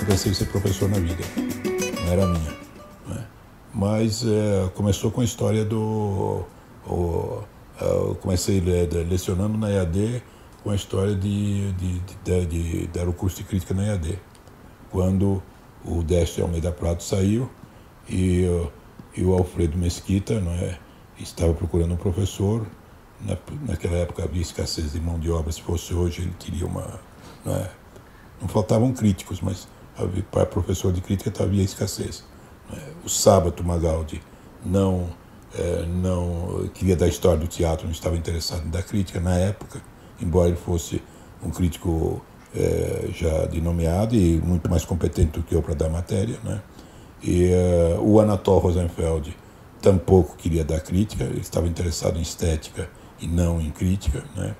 Pensei em ser professor na vida, não era minha, né? Mas começou com a história do... eu comecei lecionando na EAD com a história de dar o curso de crítica na EAD, quando o Décio Almeida Prado saiu e o Alfredo Mesquita, não é, estava procurando um professor. Naquela época havia escassez de mão de obra. Se fosse hoje, ele teria uma... Não faltavam críticos, mas para professor de crítica havia escassez. O Sábato Magaldi não queria dar história do teatro, não estava interessado em dar crítica na época, embora ele fosse um crítico já de nomeado e muito mais competente do que eu para dar matéria, né? E o Anatol Rosenfeld tampouco queria dar crítica, ele estava interessado em estética e não em crítica, né?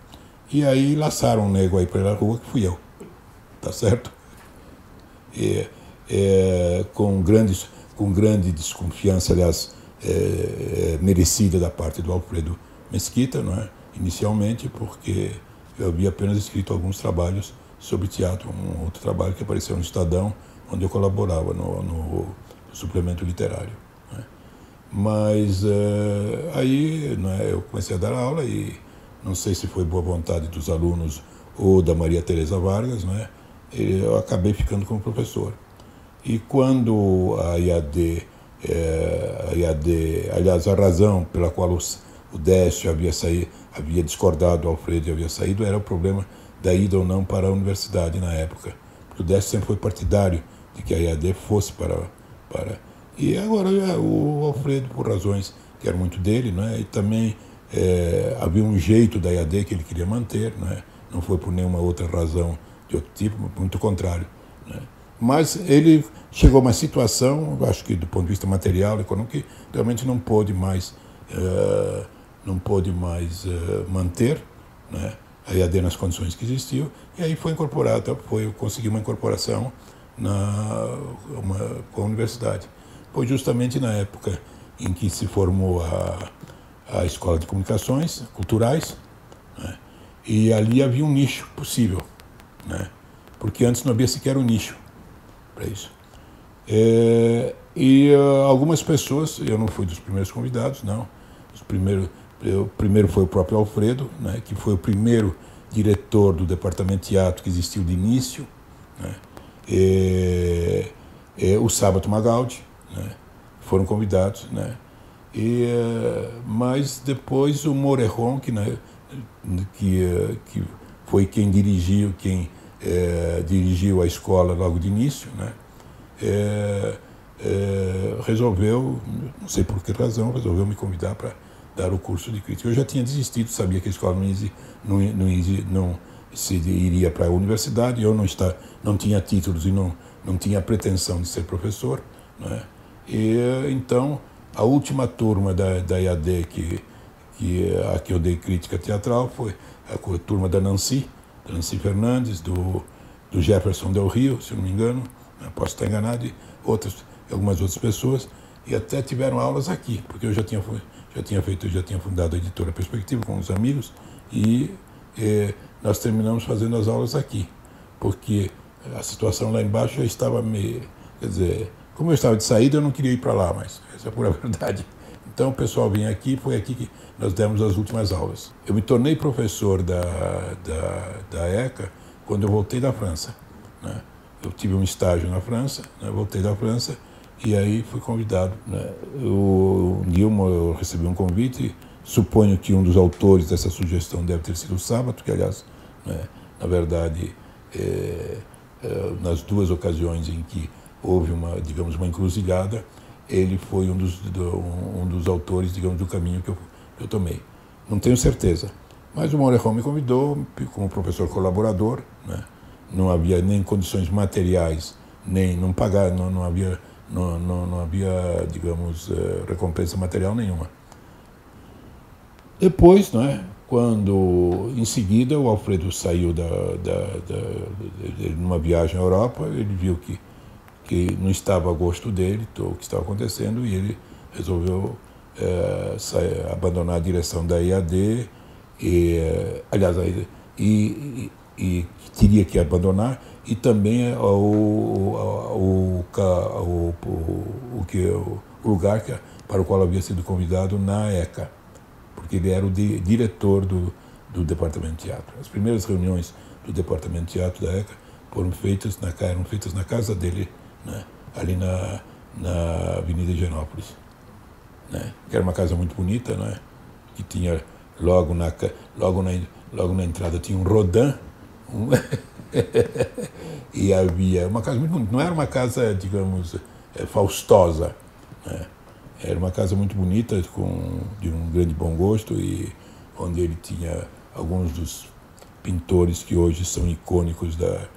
E aí laçaram um nego aí pela rua, que fui eu, tá certo? Com grande desconfiança, aliás, merecida da parte do Alfredo Mesquita, não é? Inicialmente, porque eu havia apenas escrito alguns trabalhos sobre teatro, um outro trabalho que apareceu no Estadão, onde eu colaborava no suplemento literário, né? Mas aí, né, eu comecei a dar aula e não sei se foi boa vontade dos alunos ou da Maria Teresa Vargas, né? Eu acabei ficando como professor. E quando a IAD, aliás, a razão pela qual o Décio havia discordado do Alfredo e havia saído, era o problema da ida ou não para a universidade na época. Porque o Décio sempre foi partidário de que a IAD fosse para... E agora o Alfredo, por razões que eram muito dele, né? E também havia um jeito da IAD que ele queria manter, né? Não foi por nenhuma outra razão de outro tipo, muito contrário, né? Mas ele chegou a uma situação, acho que do ponto de vista material, econômico, que realmente não pôde mais manter, né, a IAD nas condições que existiam, e aí foi incorporado, conseguiu uma incorporação com a universidade. Foi justamente na época em que se formou a Escola de Comunicações Culturais, né, e ali havia um nicho possível, né, porque antes não havia sequer um nicho para isso. Algumas pessoas, eu não fui dos primeiros convidados, não. O primeiro foi o próprio Alfredo, né, que foi o primeiro diretor do departamento de teatro que existiu de início, né, o Sábato Magaldi, né, foram convidados, né, mas depois o Morejon, que foi quem dirigiu a escola logo de início, né, resolveu, não sei por que razão, resolveu me convidar para dar o curso de crítica. Eu já tinha desistido, sabia que a escola não se iria para a universidade, eu não tinha títulos e não tinha a pretensão de ser professor, né? Então, a última turma da IAD a que eu dei crítica teatral foi a turma da Nancy Fernandes, do Jefferson Del Rio, se eu não me engano, posso estar enganado, e algumas outras pessoas, e até tiveram aulas aqui, porque eu já tinha fundado a editora Perspectiva com uns amigos, e nós terminamos fazendo as aulas aqui, porque a situação lá embaixo já estava quer dizer, como eu estava de saída, eu não queria ir para lá, mas essa é a pura verdade. Então o pessoal vinha aqui, foi aqui que nós demos as últimas aulas. Eu me tornei professor da ECA quando eu voltei da França, né? Eu tive um estágio na França, né? Voltei da França e aí fui convidado, né? Um dia eu recebi um convite, suponho que um dos autores dessa sugestão deve ter sido o Sábato, que aliás, né, na verdade, nas duas ocasiões em que houve uma encruzilhada, ele foi um dos autores, digamos, do caminho que eu tomei. Não tenho certeza, mas o Morejon me convidou como professor colaborador, né, não havia nem condições materiais, nem não pagar, não havia, digamos, recompensa material nenhuma. Depois, não é, quando em seguida o Alfredo saiu numa viagem à Europa, ele viu que não estava a gosto dele o que estava acontecendo, e ele resolveu abandonar a direção da IAD, aliás, teria que abandonar, e também o lugar para o qual havia sido convidado na ECA, porque ele era o diretor do departamento de teatro. As primeiras reuniões do departamento de teatro da ECA eram feitas na casa dele, né, ali na Avenida Higienópolis, né, que era uma casa muito bonita, né, que tinha logo na entrada tinha um Rodin, e havia uma casa muito bonita. Não era uma casa, digamos, faustosa, né? Era uma casa muito bonita, de um grande bom gosto, e onde ele tinha alguns dos pintores que hoje são icônicos da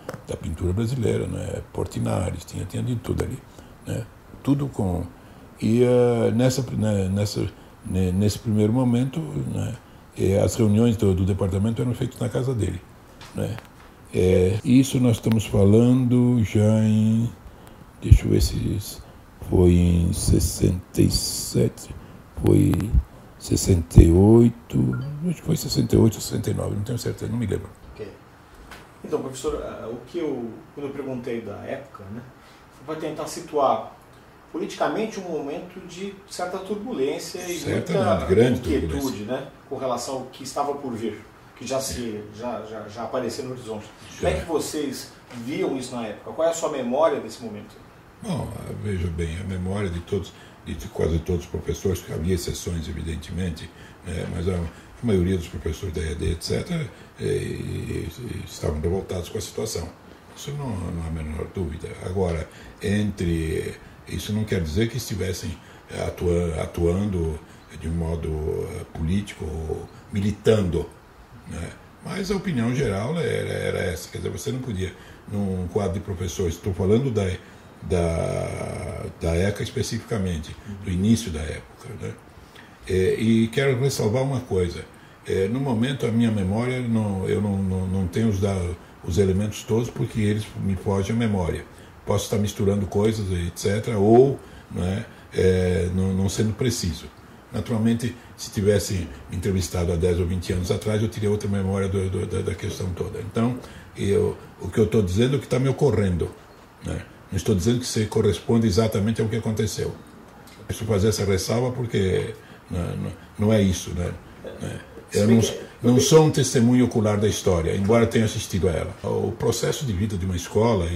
pintura brasileira, né? Portinari, tinha de tudo ali, né? Tudo com... E nesse primeiro momento, né, as reuniões do departamento eram feitas na casa dele, né? Isso nós estamos falando já em... Deixa eu ver se foi em 67, foi 68, acho que foi 68, 69, não tenho certeza, não me lembro. Okay. Então, professor, quando eu perguntei da época, né, foi para tentar situar politicamente um momento de certa turbulência e muita grande inquietude, né, com relação ao que estava por vir, que já apareceu no horizonte. Como é que vocês viam isso na época? Qual é a sua memória desse momento? Bom, veja bem, a memória de quase todos os professores, que havia exceções, evidentemente, mas a maioria dos professores da EAD, etc., estavam revoltados com a situação. Isso não há a menor dúvida. Agora, isso não quer dizer que estivessem atuando de modo político ou militando, né? Mas a opinião geral era essa. Quer dizer, você não podia, num quadro de professores, estou falando da ECA especificamente, do início da época, né? E quero ressalvar uma coisa. No momento, a minha memória, eu não tenho os elementos todos, porque eles me fogem à memória. Posso estar misturando coisas, etc., ou, né, não sendo preciso. Naturalmente, se tivesse me entrevistado há 10 ou 20 anos atrás, eu teria outra memória da questão toda. Então, o que eu estou dizendo é o que está me ocorrendo, né? Não estou dizendo que se corresponde exatamente ao que aconteceu. Preciso fazer essa ressalva porque não é isso, né? Eu não sou um testemunho ocular da história, embora tenha assistido a ela. O processo de vida de uma escola,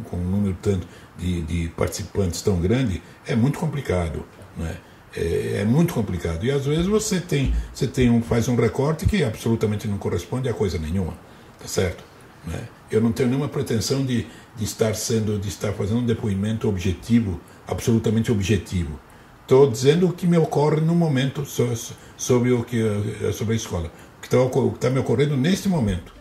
com um número tanto de participantes tão grande, é muito complicado, né? É muito complicado. E às vezes você faz um recorte que absolutamente não corresponde a coisa nenhuma, tá certo? Né? Eu não tenho nenhuma pretensão de estar fazendo um depoimento objetivo, absolutamente objetivo. Estou dizendo o que me ocorre no momento sobre a escola. O que está me ocorrendo neste momento.